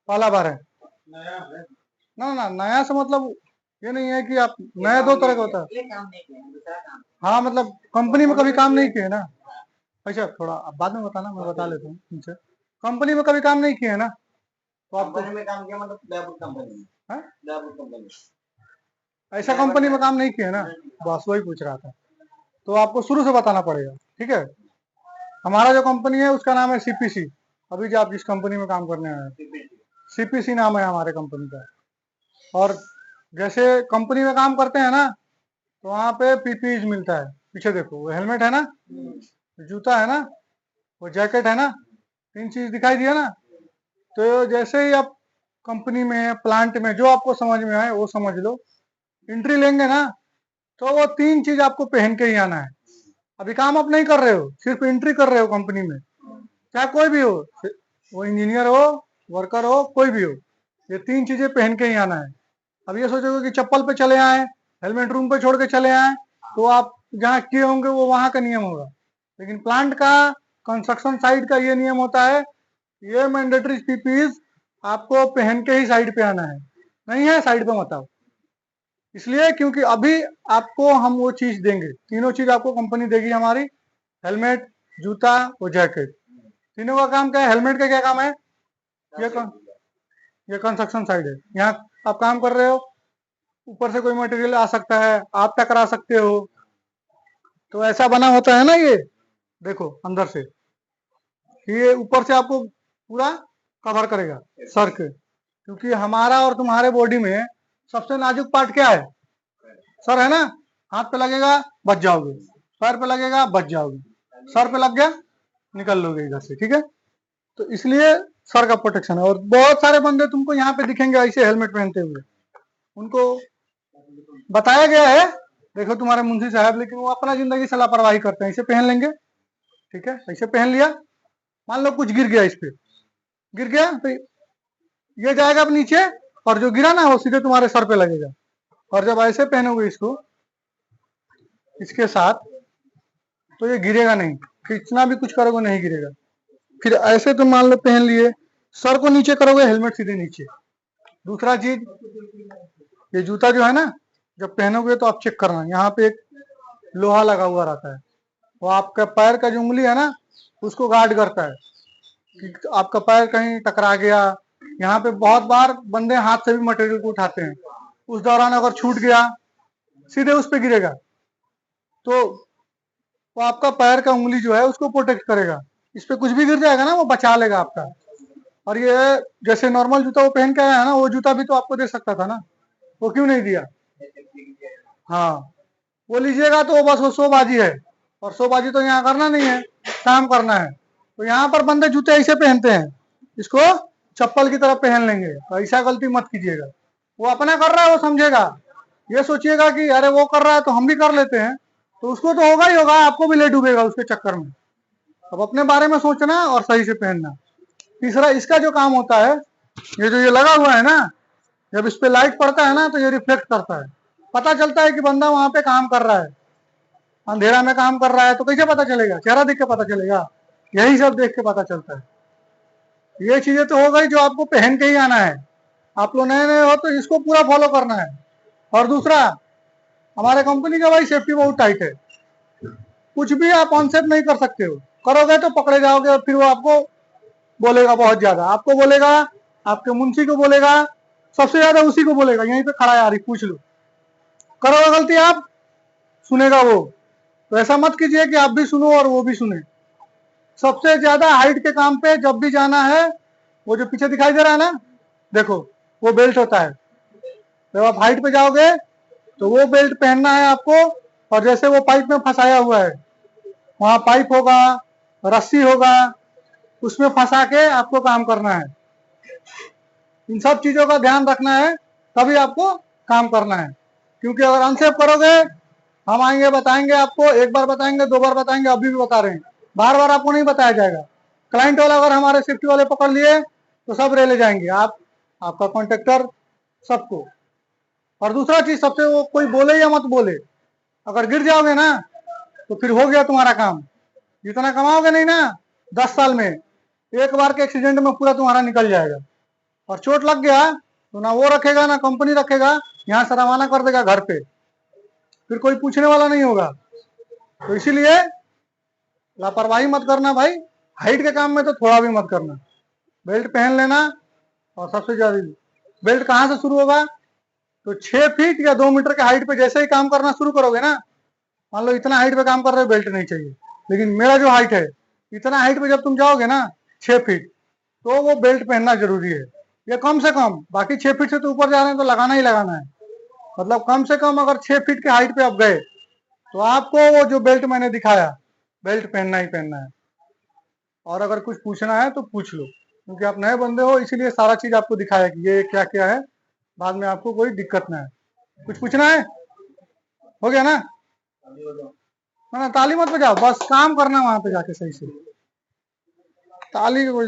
पहला बार है? ना ना, नया से मतलब ये नहीं है कि आप नया, दो तरह का होता है। हाँ मतलब कंपनी में कभी काम नहीं किए ना? अच्छा थोड़ा आप बाद में बताना, मैं बता लेता हूँ तुमसे। कंपनी में कभी काम नहीं किए ना, तो आपको कंपनी में काम किया मतलब प्लाईवुड कंपनी है? प्लाईवुड कंपनी ऐसा कंपनी में काम नहीं किए ना, बस वही पूछ रहा था। तो आपको शुरू से बताना पड़ेगा, ठीक है? हमारा जो कंपनी है उसका नाम है सीपीसी। अभी जो आप जिस कंपनी में काम करने आए हैं, सीपीसी नाम है हमारे कंपनी का। और जैसे कंपनी में काम करते हैं ना, तो वहाँ पे पीपीई मिलता है। पीछे देखो, वो हेलमेट है ना, जूता है ना, वो जैकेट है ना, तीन चीज दिखाई दिया ना। तो जैसे ही आप कंपनी में, प्लांट में, जो आपको समझ में आए वो समझ लो, एंट्री लेंगे ना, तो वो तीन चीज आपको पहन के ही आना है। अभी काम आप नहीं कर रहे हो, सिर्फ एंट्री कर रहे हो कंपनी में, चाहे कोई भी हो, वो इंजीनियर हो, वर्कर हो, कोई भी हो, ये तीन चीजें पहन के ही आना है। अब ये सोचोगे कि चप्पल पे चले आए, हेलमेट रूम पे छोड़ के चले आए, तो आप जहाँ किए होंगे वो वहां का नियम होगा। लेकिन प्लांट का, कंस्ट्रक्शन साइट का ये नियम होता है, ये मैंडेटरी पीपीज आपको पहन के ही साइड पे आना है। नहीं है साइड पे मत आओ। इसलिए क्योंकि अभी आपको हम वो चीज देंगे, तीनों चीज आपको कंपनी देगी हमारी, हेलमेट, जूता और जैकेट। तीनों का काम क्या है? हेलमेट का क्या काम है? ये ये कंस्ट्रक्शन साइड है, यहाँ आप काम कर रहे हो, ऊपर से कोई मटेरियल आ सकता है, आप टकरा सकते हो, तो ऐसा बना होता है ना ये, देखो अंदर से, ये ऊपर से आपको पूरा कवर करेगा सर के। क्योंकि हमारा और तुम्हारे बॉडी में सबसे नाजुक पार्ट क्या है? सर है ना। हाथ पे लगेगा बच जाओगे, पैर पे लगेगा बच जाओगे, सर पे लग गया निकल लोगे इधर से, ठीक है? तो इसलिए सर का प्रोटेक्शन है। और बहुत सारे बंदे तुमको यहाँ पे दिखेंगे ऐसे हेलमेट पहनते हुए, उनको बताया गया है, देखो तुम्हारे मुंशी साहब, लेकिन वो अपना जिंदगी से लापरवाही करते हैं। इसे पहन लेंगे, ठीक है, ऐसे पहन लिया, मान लो कुछ गिर गया, इस पे गिर गया तो ये जाएगा अब नीचे, और जो गिरा ना वो सीधे तुम्हारे सर पे लगेगा। और जब ऐसे पहनोगे इसको, इसके साथ, तो ये गिरेगा नहीं, कितना भी कुछ करोगे नहीं गिरेगा। फिर ऐसे तुम मान लो पहन लिए, सर को नीचे करोगे, हेलमेट सीधे नीचे। दूसरा चीज, ये जूता जो है ना, जब पहनोगे तो आप चेक करना, यहाँ पे एक लोहा लगा हुआ रहता है, वो आपका पैर का जो उंगली है ना, उसको गार्ड करता है कि आपका पैर कहीं टकरा गया। यहाँ पे बहुत बार बंदे हाथ से भी मटेरियल को उठाते हैं, उस दौरान अगर छूट गया, सीधे उस पे गिरेगा, तो वो आपका पैर का उंगली जो है उसको प्रोटेक्ट करेगा। इस पे कुछ भी गिर जाएगा ना, वो बचा लेगा आपका। और ये जैसे नॉर्मल जूता वो पहन के आया है ना, वो जूता भी तो आपको दे सकता था ना, वो क्यों नहीं दिया? हाँ, वो लीजिएगा तो बस वो शोबाजी है, और शोबाजी तो यहाँ करना नहीं है, काम करना है। तो यहाँ पर बंदे जूते ऐसे पहनते हैं, इसको चप्पल की तरह पहन लेंगे, तो ऐसा गलती मत कीजिएगा। वो अपना कर रहा है वो समझेगा, ये सोचिएगा कि अरे वो कर रहा है तो हम भी कर लेते हैं, तो उसको तो होगा ही होगा, आपको भी ले डूबेगा उसके चक्कर में। अब अपने बारे में सोचना और सही से पहनना। तीसरा, इसका जो काम होता है, ये जो ये लगा हुआ है ना, जब इस पे लाइट पड़ता है ना, तो ये रिफ्लेक्ट करता है, पता चलता है कि बंदा वहां पे काम कर रहा है। अंधेरा में काम कर रहा है तो कैसे पता चलेगा? चेहरा देख के पता चलेगा, यही सब देख के पता चलता है। ये चीजें तो हो गई जो आपको पहन के ही आना है। आप लोग नए नए हो तो इसको पूरा फॉलो करना है। और दूसरा, हमारे कंपनी का भाई सेफ्टी बहुत टाइट है, कुछ भी आप अनसेफ नहीं कर सकते हो, करोगे तो पकड़े जाओगे, और फिर वो आपको बोलेगा बहुत ज्यादा, आपको बोलेगा, आपके मुंशी को बोलेगा, सबसे ज्यादा उसी को बोलेगा, यहीं पे खड़ा है यार, पूछ लो, करोगे गलती आप, सुनेगा वो। तो ऐसा मत कीजिए कि आप भी सुनो और वो भी सुने। सबसे ज्यादा हाइट के काम पे जब भी जाना है, वो जो पीछे दिखाई दे रहा है ना, देखो, वो बेल्ट होता है। जब आप हाइट पे जाओगे तो वो बेल्ट पहनना है आपको। और जैसे वो पाइप में फंसाया हुआ है, वहां पाइप होगा, रस्सी होगा, उसमें फंसा के आपको काम करना है। इन सब चीजों का ध्यान रखना है, तभी आपको काम करना है। क्योंकि अगर अनसेफ करोगे, हम आएंगे बताएंगे आपको, एक बार बताएंगे, दो बार बताएंगे, अभी भी बता रहे हैं, बार बार आपको नहीं बताया जाएगा। क्लाइंट वाला अगर हमारे सेफ्टी वाले पकड़ लिए तो सब रेले जाएंगे, आप, आपका कॉन्ट्रेक्टर, सबको। और दूसरा चीज, सबसे वो कोई बोले या मत बोले, अगर गिर जाओगे ना तो फिर हो गया तुम्हारा काम। जितना कमाओगे नहीं ना 10 साल में, एक बार के एक्सीडेंट में पूरा तुम्हारा निकल जाएगा। और चोट लग गया तो ना वो रखेगा ना कंपनी रखेगा, यहाँ से रवाना कर देगा घर पे, फिर कोई पूछने वाला नहीं होगा। तो इसीलिए लापरवाही मत करना भाई, हाइट के काम में तो थोड़ा भी मत करना, बेल्ट पहन लेना। और सबसे ज्यादा बेल्ट कहाँ से शुरू होगा, तो 6 फीट या 2 मीटर के हाइट पे जैसे ही काम करना शुरू करोगे ना, मान लो इतना हाइट पे काम कर रहे हो, बेल्ट नहीं चाहिए। लेकिन मेरा जो हाइट है, इतना हाइट पे जब तुम जाओगे ना 6 फीट, तो वो बेल्ट पहनना जरूरी है। ये कम से कम, बाकी 6 फीट से तो ऊपर जा रहे हैं तो लगाना ही लगाना है। मतलब कम से कम अगर 6 फीट के हाइट पे आप गए तो आपको वो जो बेल्ट मैंने दिखाया, बेल्ट पहनना ही पहनना है। और अगर कुछ पूछना है तो पूछ लो, क्योंकि आप नए बंदे हो, इसीलिए सारा चीज आपको दिखाया कि ये क्या क्या है, बाद में आपको कोई दिक्कत ना है। कुछ पूछना है? हो गया ना? ना ताली मत बजाओ, बस काम करना वहां पे जाके सही से। ताली का कोई